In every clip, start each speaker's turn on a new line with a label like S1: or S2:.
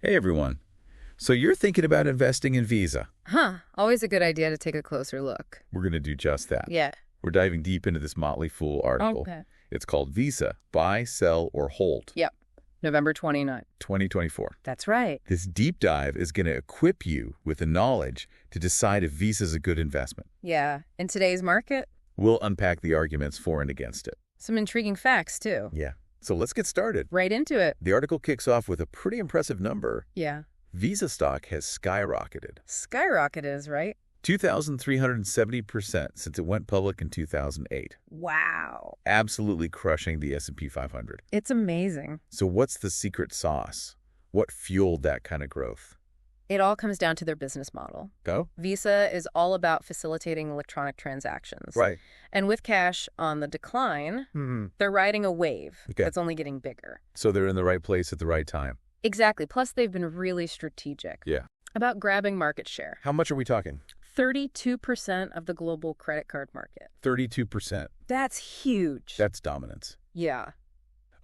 S1: Hey everyone. So you're thinking about investing in Visa.
S2: Always a good idea to take a closer look.
S1: We're going to do just that.
S2: Yeah.
S1: We're diving deep into this Motley Fool article.
S2: Okay.
S1: It's called Visa, Buy, Sell, or Hold,
S2: Yep. November 29th.
S1: 2024.
S2: That's right.
S1: This deep dive is going to equip you with the knowledge to decide if Visa's a good investment.
S2: Yeah. In today's market,
S1: We'll unpack the arguments for and against it.
S2: some intriguing facts, too.
S1: Yeah. So let's get started.
S2: Right into it.
S1: The article kicks off with a pretty impressive number.
S2: Yeah.
S1: Visa stock has skyrocketed.
S2: Skyrocket is, right?
S1: 2,370% since it went public in 2008.
S2: Wow.
S1: Absolutely crushing the S&P 500.
S2: It's amazing.
S1: So what's the secret sauce? What fueled that kind of growth?
S2: It all comes down to their business model.
S1: Go?
S2: Visa is all about facilitating electronic transactions.
S1: Right.
S2: And with cash on the decline, they're riding a wave that's only getting bigger.
S1: So they're in the right place at the right time.
S2: Exactly. Plus, they've been really strategic
S1: Yeah.
S2: about grabbing market share.
S1: How much are we talking?
S2: 32% of the global credit card market.
S1: 32%.
S2: That's huge.
S1: That's dominance.
S2: Yeah.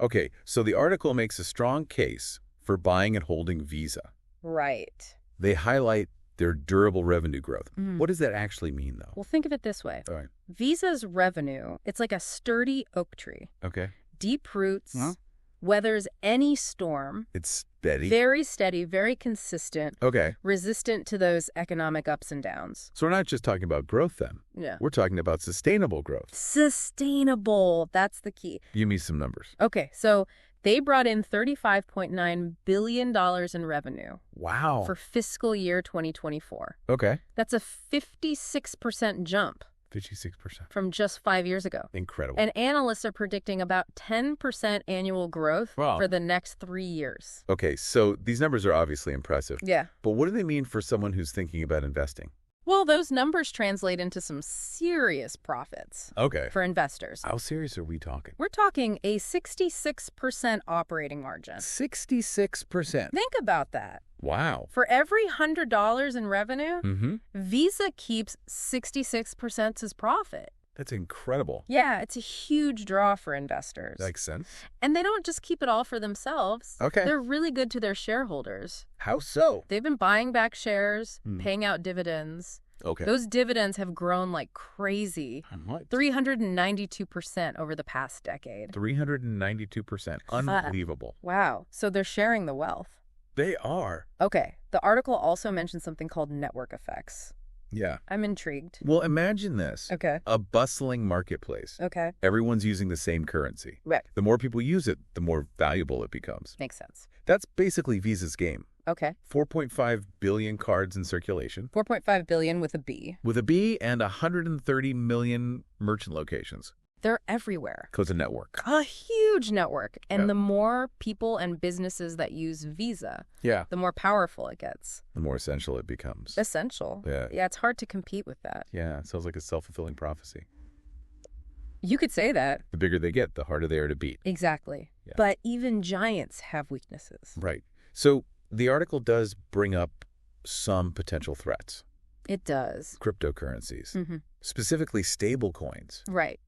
S1: Okay, so the article makes a strong case for buying and holding Visa.
S2: Right.
S1: They highlight their durable revenue growth. What does that actually mean, though?
S2: Well, think of it this way.
S1: All right.
S2: Visa's revenue, it's like a sturdy oak tree.
S1: Okay.
S2: Deep roots,
S1: Huh?
S2: weathers any storm,
S1: It's steady.
S2: very steady, very consistent,
S1: Okay.
S2: resistant to those economic ups and downs.
S1: So we're not just talking about growth then.
S2: Yeah.
S1: We're talking about sustainable growth.
S2: Sustainable. That's the key.
S1: Give me some numbers.
S2: Okay, so they brought in $35.9 billion in revenue
S1: Wow.
S2: for fiscal year 2024.
S1: Okay.
S2: That's a 56% jump
S1: 56%.
S2: from just 5 years ago.
S1: Incredible.
S2: And analysts are predicting about 10% annual growth
S1: Wow.
S2: for the next 3 years.
S1: Okay, so these numbers are obviously impressive.
S2: Yeah.
S1: But what do they mean for someone who's thinking about investing?
S2: Well, those numbers translate into some serious profits
S1: Okay.
S2: for investors.
S1: How serious are we talking?
S2: We're talking a 66% operating margin.
S1: 66%.
S2: Think about that.
S1: Wow.
S2: For every $100 in revenue,
S1: Mm-hmm.
S2: Visa keeps 66% as profit.
S1: That's incredible.
S2: Yeah, it's a huge draw for investors.
S1: Makes sense.
S2: And they don't just keep it all for themselves.
S1: Okay.
S2: They're really good to their shareholders.
S1: How so?
S2: They've been buying back shares, paying out dividends.
S1: Okay.
S2: Those dividends have grown like crazy.
S1: How much?
S2: 392% over the past decade.
S1: 392%. Unbelievable.
S2: Wow. So they're sharing the wealth.
S1: They are.
S2: Okay. The article also mentions something called network effects.
S1: Yeah.
S2: I'm intrigued.
S1: Well, imagine this.
S2: Okay.
S1: A bustling marketplace.
S2: Okay.
S1: Everyone's using the same currency.
S2: Right.
S1: The more people use it, the more valuable it becomes.
S2: Makes sense.
S1: That's basically Visa's game.
S2: Okay.
S1: 4.5 billion cards in circulation,
S2: 4.5 billion with a B.
S1: with a B, and 130 million merchant locations.
S2: They're everywhere.
S1: Cause a network.
S2: A huge network. And
S1: Yeah.
S2: the more people and businesses that use Visa,
S1: Yeah.
S2: the more powerful it gets.
S1: The more essential it becomes.
S2: Essential.
S1: Yeah.
S2: Yeah, it's hard to compete with that.
S1: Yeah, it sounds like a self-fulfilling prophecy.
S2: You could say that.
S1: The bigger they get, the harder they are to beat.
S2: Exactly.
S1: Yeah.
S2: But even giants have weaknesses.
S1: Right. So the article does bring up some potential threats.
S2: It does.
S1: Cryptocurrencies,
S2: Mm-hmm.
S1: specifically stable coins.
S2: Right.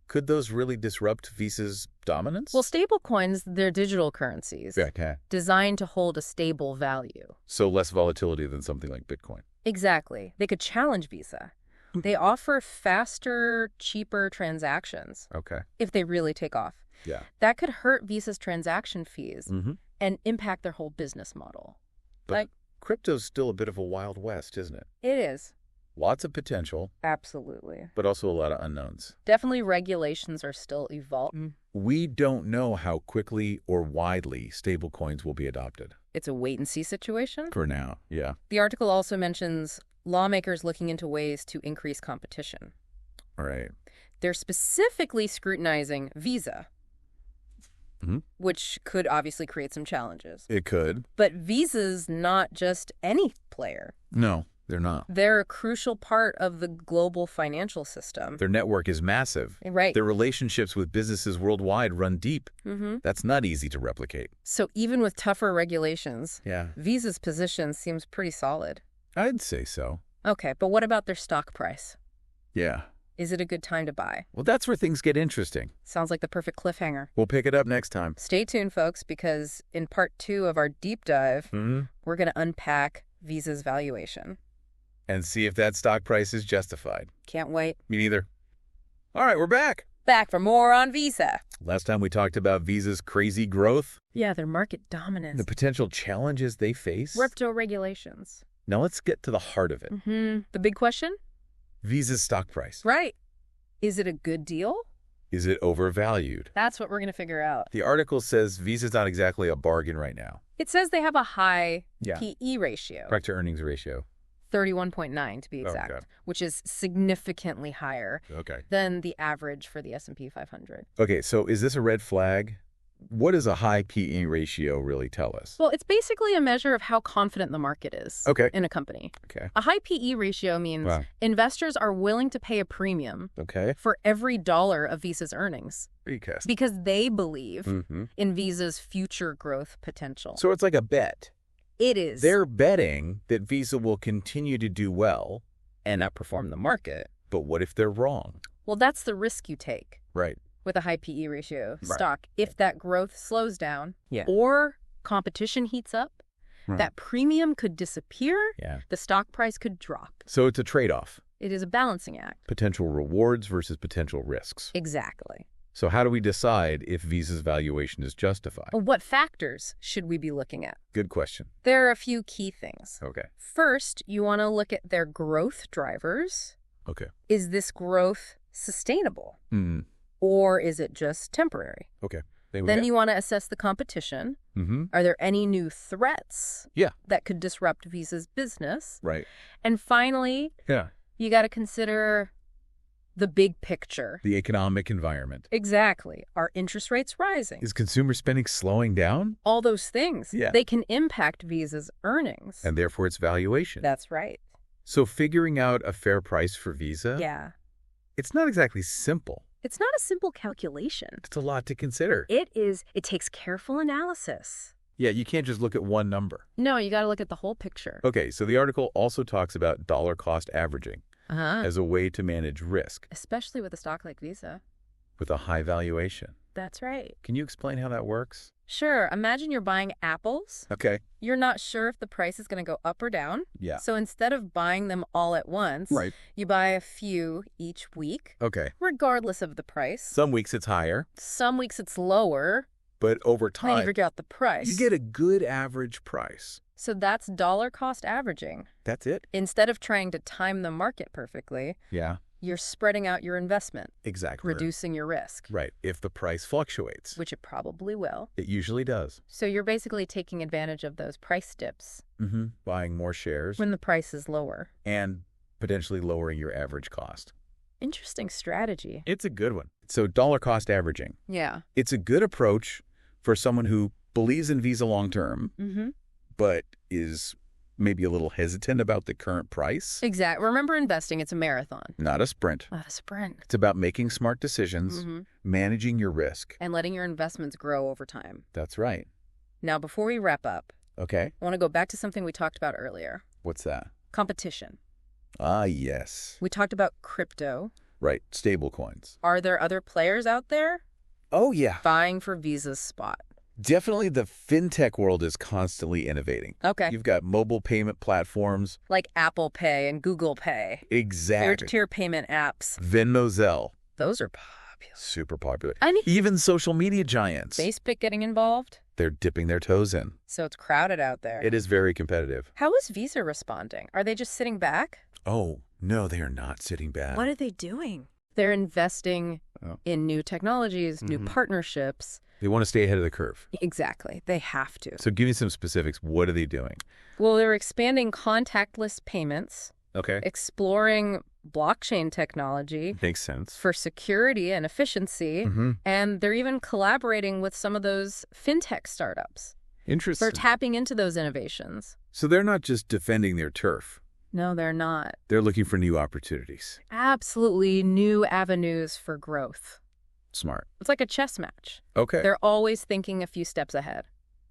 S1: Could those really disrupt Visa's dominance?
S2: Well, stable coins, they're digital currencies
S1: Okay.
S2: designed to hold a stable value.
S1: So less volatility than something like Bitcoin.
S2: Exactly. They could challenge Visa. They offer faster, cheaper transactions
S1: Okay.
S2: if they really take off.
S1: Yeah.
S2: That could hurt Visa's transaction fees
S1: Mm-hmm.
S2: and impact their whole business model.
S1: But crypto's still a bit of a wild west, isn't it?
S2: It is.
S1: Lots of potential,
S2: Absolutely.
S1: but also a lot of unknowns.
S2: Definitely regulations are still evolving.
S1: We don't know how quickly or widely stablecoins will be adopted.
S2: It's a wait-and-see situation.
S1: For now, yeah.
S2: The article also mentions lawmakers looking into ways to increase competition.
S1: All right.
S2: They're specifically scrutinizing Visa,
S1: Mhm.
S2: which could obviously create some challenges.
S1: It could.
S2: But Visa's not just any player.
S1: No, they're not.
S2: They're a crucial part of the global financial system.
S1: Their network is massive.
S2: Right.
S1: Their relationships with businesses worldwide run deep.
S2: Mm-hmm.
S1: That's not easy to replicate.
S2: So even with tougher regulations,
S1: Yeah.
S2: Visa's position seems pretty solid.
S1: I'd say so.
S2: Okay, but what about their stock price?
S1: Yeah.
S2: Is it a good time to buy?
S1: Well, that's where things get interesting.
S2: Sounds like the perfect cliffhanger.
S1: We'll pick it up next time.
S2: Stay tuned, folks, because in part 2 of our deep dive,
S1: Mm-hmm.
S2: we're going to unpack Visa's valuation.
S1: And see if that stock price is justified.
S2: Can't wait.
S1: Me neither. All right, we're back.
S2: Back for more on Visa.
S1: Last time we talked about Visa's crazy growth,
S2: Yeah, their market dominance.
S1: the potential challenges they face.
S2: Crypto regulations.
S1: Now let's get to the heart of it.
S2: The big question?
S1: Visa's stock price.
S2: Right. Is it a good deal?
S1: Is it overvalued?
S2: That's what we're going to figure out.
S1: The article says Visa's not exactly a bargain right now.
S2: It says they have a high
S1: Yeah.
S2: PE ratio.
S1: Price to earnings ratio.
S2: 31.9 to be exact,
S1: Okay.
S2: which is significantly higher
S1: Okay.
S2: than the average for the S&P 500.
S1: Okay, so is this a red flag? What does a high PE ratio really tell us?
S2: Well, it's basically a measure of how confident the market is
S1: Okay.
S2: in a company.
S1: Okay.
S2: A high PE ratio means
S1: Wow.
S2: investors are willing to pay a premium
S1: Okay.
S2: for every dollar of Visa's earnings
S1: Recast.
S2: because they believe
S1: Mm-hmm.
S2: in Visa's future growth potential.
S1: So it's like a bet.
S2: It is.
S1: They're betting that Visa will continue to do well,
S2: and outperform the market.
S1: but what if they're wrong?
S2: Well, that's the risk you take
S1: Right.
S2: with a high PE ratio
S1: Right.
S2: stock. If that growth slows down
S1: Yeah.
S2: or competition heats up,
S1: Right.
S2: that premium could disappear,
S1: Yeah.
S2: the stock price could drop.
S1: So it's a trade-off.
S2: It is a balancing act.
S1: Potential rewards versus potential risks.
S2: Exactly.
S1: So how do we decide if Visa's valuation is justified?
S2: Well, what factors should we be looking at?
S1: Good question.
S2: There are a few key things.
S1: Okay.
S2: First, you want to look at their growth drivers.
S1: Okay.
S2: Is this growth sustainable
S1: Mm.
S2: or is it just temporary?
S1: Okay.
S2: Then you want to assess the competition.
S1: Mm-hmm.
S2: Are there any new threats
S1: Yeah.
S2: that could disrupt Visa's business?
S1: Right.
S2: And finally,
S1: Yeah.
S2: you got to consider the big picture.
S1: The economic environment.
S2: Exactly. Are interest rates rising?
S1: Is consumer spending slowing down?
S2: All those things.
S1: Yeah.
S2: They can impact Visa's earnings.
S1: And therefore its valuation.
S2: That's right.
S1: So figuring out a fair price for Visa,
S2: Yeah.
S1: it's not exactly simple.
S2: It's not a simple calculation.
S1: It's a lot to consider.
S2: It takes careful analysis.
S1: Yeah, you can't just look at one number.
S2: No, you got to look at the whole picture.
S1: Okay, so the article also talks about dollar cost averaging as a way to manage risk
S2: Especially with a stock like Visa.
S1: with a high valuation.
S2: That's right.
S1: Can you explain how that works?
S2: Sure. Imagine you're buying apples.
S1: Okay.
S2: You're not sure if the price is going to go up or down.
S1: Yeah.
S2: So instead of buying them all at once,
S1: Right.
S2: you buy a few each week,
S1: Okay.
S2: regardless of the price.
S1: Some weeks it's higher,
S2: Some weeks it's lower.
S1: but over
S2: When you
S1: time,
S2: figure out the price.
S1: you get a good average price.
S2: So that's dollar cost averaging.
S1: That's it?
S2: Instead of trying to time the market perfectly,
S1: Yeah,
S2: you're spreading out your investment,
S1: exactly.
S2: reducing your risk,
S1: Right. If the price fluctuates,
S2: which it probably will.
S1: it usually does.
S2: So you're basically taking advantage of those price dips
S1: Mm-hmm. Buying more shares
S2: when the price is lower.
S1: and potentially lowering your average cost.
S2: Interesting strategy.
S1: It's a good one. So dollar cost averaging.
S2: Yeah.
S1: It's a good approach for someone who believes in Visa long term,
S2: Mm-hmm.
S1: but is maybe a little hesitant about the current price.
S2: Exactly. Remember, investing, it's a marathon,
S1: Not a sprint.
S2: not a sprint.
S1: It's about making smart decisions,
S2: Mm-hmm.
S1: managing your risk.
S2: And letting your investments grow over time.
S1: That's right.
S2: Now, before we wrap up,
S1: Okay.
S2: I want to go back to something we talked about earlier.
S1: What's that?
S2: Competition.
S1: Ah, yes.
S2: We talked about crypto.
S1: Right. Stable coins.
S2: Are there other players out there
S1: Oh, yeah.
S2: vying for Visa's spot?
S1: Definitely the fintech world is constantly innovating.
S2: Okay.
S1: You've got mobile payment platforms.
S2: Like Apple Pay and Google Pay.
S1: Exactly.
S2: Peer-to-peer payment apps.
S1: Venmo, Zelle.
S2: Those are popular.
S1: Super popular.
S2: And
S1: Even social media giants.
S2: Facebook getting involved.
S1: They're dipping their toes in.
S2: So it's crowded out there.
S1: It is very competitive.
S2: How is Visa responding? Are they just sitting back?
S1: Oh, no, they are not sitting back.
S2: What are they doing? They're investing
S1: Oh.
S2: in new technologies, new partnerships.
S1: They want to stay ahead of the curve.
S2: Exactly. They have to.
S1: So give me some specifics. What are they doing?
S2: Well, they're expanding contactless payments,
S1: Okay.
S2: exploring blockchain technology
S1: Makes sense.
S2: for security and efficiency,
S1: Mm-hmm.
S2: and they're even collaborating with some of those fintech startups.
S1: Interesting.
S2: They're tapping into those innovations.
S1: So they're not just defending their turf.
S2: No, they're not.
S1: They're looking for new opportunities.
S2: Absolutely new avenues for growth.
S1: Smart.
S2: It's like a chess match.
S1: Okay.
S2: They're always thinking a few steps ahead.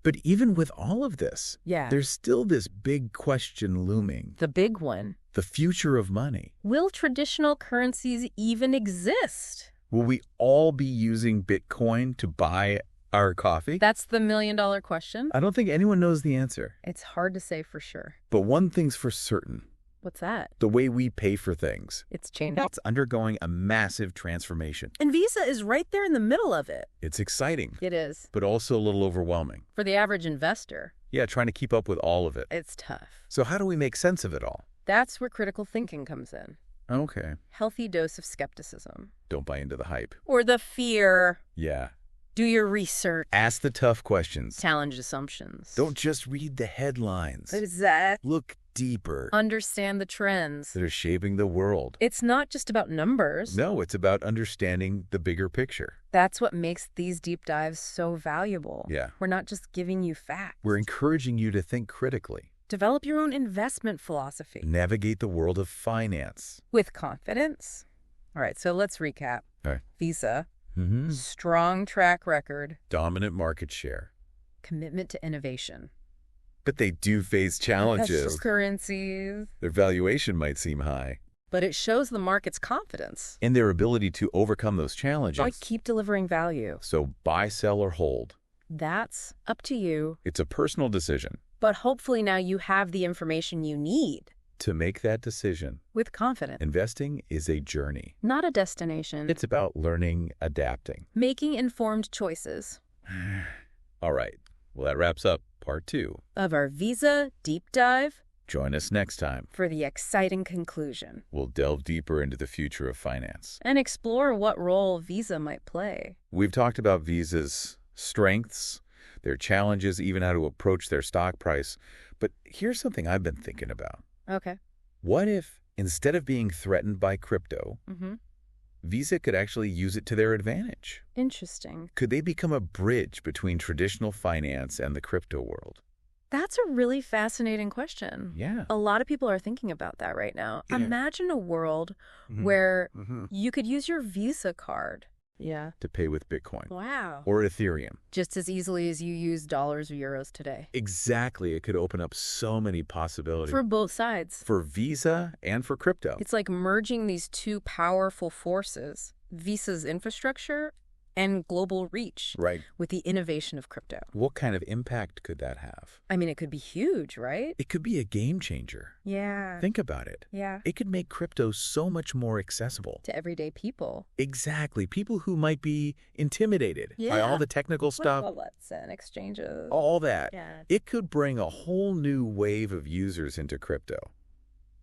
S1: But even with all of this,
S2: Yeah.
S1: there's still this big question looming.
S2: The big one.
S1: The future of money.
S2: Will traditional currencies even exist?
S1: Will we all be using Bitcoin to buy our coffee?
S2: That's the million-dollar question.
S1: I don't think anyone knows the answer.
S2: It's hard to say for sure.
S1: But one thing's for certain.
S2: What's that?
S1: The way we pay for things.
S2: It's changing.
S1: It's undergoing a massive transformation.
S2: And Visa is right there in the middle of it.
S1: It's exciting,
S2: It is.
S1: but also a little overwhelming.
S2: For the average investor,
S1: Yeah, trying to keep up with all of it.
S2: it's tough.
S1: So how do we make sense of it all?
S2: That's where critical thinking comes in.
S1: Okay.
S2: Healthy dose of skepticism.
S1: Don't buy into the hype.
S2: Or the fear.
S1: Yeah.
S2: Do your research.
S1: Ask the tough questions.
S2: Challenge assumptions.
S1: Don't just read the headlines.
S2: Exactly.
S1: Look deeper.
S2: Understand the trends.
S1: That are shaping the world.
S2: It's not just about numbers.
S1: No, it's about understanding the bigger picture.
S2: That's what makes these deep dives so valuable.
S1: Yeah.
S2: We're not just giving you facts.
S1: We're encouraging you to think critically.
S2: Develop your own investment philosophy.
S1: Navigate the world of finance.
S2: With confidence. All right, so let's recap.
S1: All right.
S2: Visa,
S1: Mm-hmm.
S2: strong track record,
S1: Dominant market share.
S2: commitment to innovation.
S1: But they do face challenges.
S2: Currencies.
S1: Their valuation might seem high.
S2: But it shows the market's confidence.
S1: And their ability to overcome those challenges.
S2: Like keep delivering value.
S1: So buy, sell, or hold.
S2: That's up to you.
S1: It's a personal decision.
S2: But hopefully now you have the information you need.
S1: To make that decision,
S2: With confidence.
S1: investing is a journey.
S2: Not a destination.
S1: It's about learning, adapting.
S2: Making informed choices.
S1: All right. Well, that wraps up part 2.
S2: Of our Visa Deep Dive
S1: Join us next time.
S2: for the exciting conclusion.
S1: We'll delve deeper into the future of finance.
S2: And explore what role Visa might play.
S1: We've talked about Visa's strengths, their challenges, even how to approach their stock price. But here's something I've been thinking about.
S2: Okay.
S1: What if, instead of being threatened by crypto, Visa could actually use it to their advantage?
S2: Interesting.
S1: Could they become a bridge between traditional finance and the crypto world?
S2: That's a really fascinating question.
S1: Yeah.
S2: A lot of people are thinking about that right now.
S1: Yeah.
S2: Imagine a world
S1: Mhm.
S2: where
S1: Mhm.
S2: you could use your Visa card. Yeah.
S1: To pay with Bitcoin
S2: Wow.
S1: or Ethereum.
S2: Just as easily as you use dollars or euros today.
S1: Exactly. It could open up so many possibilities.
S2: For both sides.
S1: For Visa and for crypto.
S2: It's like merging these two powerful forces, Visa's infrastructure and global reach,
S1: Right.
S2: with the innovation of crypto.
S1: What kind of impact could that have?
S2: I mean, it could be huge, right?
S1: It could be a game changer.
S2: Yeah.
S1: Think about it.
S2: Yeah.
S1: It could make crypto so much more accessible.
S2: To everyday people.
S1: Exactly. People who might be intimidated by
S2: Yeah.
S1: all the technical stuff,
S2: Wallets and exchanges.
S1: all that.
S2: Yeah.
S1: It could bring a whole new wave of users into crypto.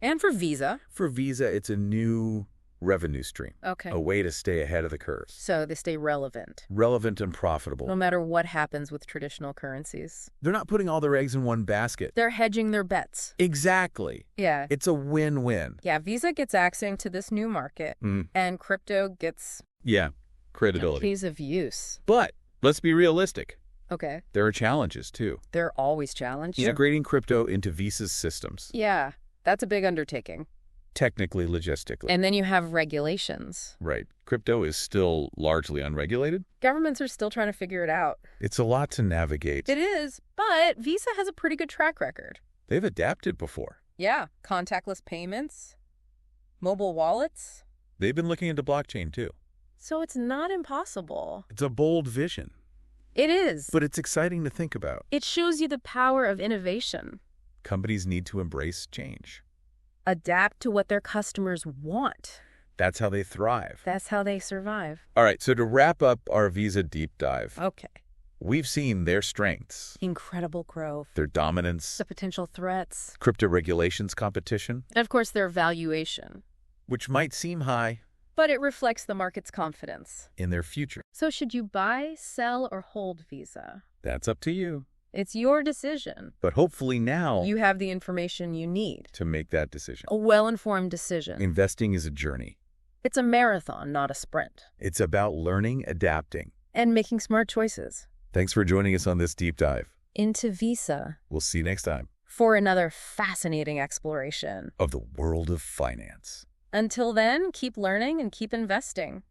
S2: And for Visa.
S1: For Visa, it's a new revenue stream,
S2: Okay.
S1: a way to stay ahead of the curve.
S2: So they stay relevant,
S1: Relevant and profitable.
S2: no matter what happens with traditional currencies.
S1: They're not putting all their eggs in one basket.
S2: They're hedging their bets.
S1: Exactly.
S2: Yeah.
S1: It's a win-win.
S2: Yeah, Visa gets access to this new market, and crypto gets
S1: Yeah, credibility.
S2: ease of use.
S1: But let's be realistic.
S2: Okay.
S1: There are challenges, too.
S2: They're always challenged.
S1: Integrating crypto into Visa's systems.
S2: Yeah, that's a big undertaking.
S1: Technically, logistically.
S2: And then you have regulations.
S1: Right. Crypto is still largely unregulated.
S2: Governments are still trying to figure it out.
S1: It's a lot to navigate.
S2: It is, but Visa has a pretty good track record.
S1: They've adapted before.
S2: Yeah, contactless payments, mobile wallets.
S1: They've been looking into blockchain, too.
S2: So it's not impossible.
S1: It's a bold vision,
S2: It is.
S1: but it's exciting to think about.
S2: It shows you the power of innovation.
S1: Companies need to embrace change.
S2: Adapt to what their customers want.
S1: That's how they thrive.
S2: That's how they survive.
S1: All right, so to wrap up our Visa deep dive,
S2: Okay.
S1: we've seen their strengths,
S2: Incredible growth.
S1: their dominance,
S2: The potential threats.
S1: crypto regulations competition,
S2: And of course, their valuation.
S1: which might seem high
S2: But it reflects the market's confidence.
S1: in their future.
S2: So should you buy, sell, or hold Visa?
S1: That's up to you.
S2: It's your decision.
S1: But hopefully now,
S2: You have the information you need.
S1: to make that decision.
S2: A well-informed decision.
S1: Investing is a journey.
S2: It's a marathon, not a sprint.
S1: It's about learning, adapting.
S2: And making smart choices.
S1: Thanks for joining us on this deep dive.
S2: Into Visa.
S1: We'll see you next time
S2: For another fascinating exploration.
S1: of the world of finance.
S2: Until then, keep learning and keep investing.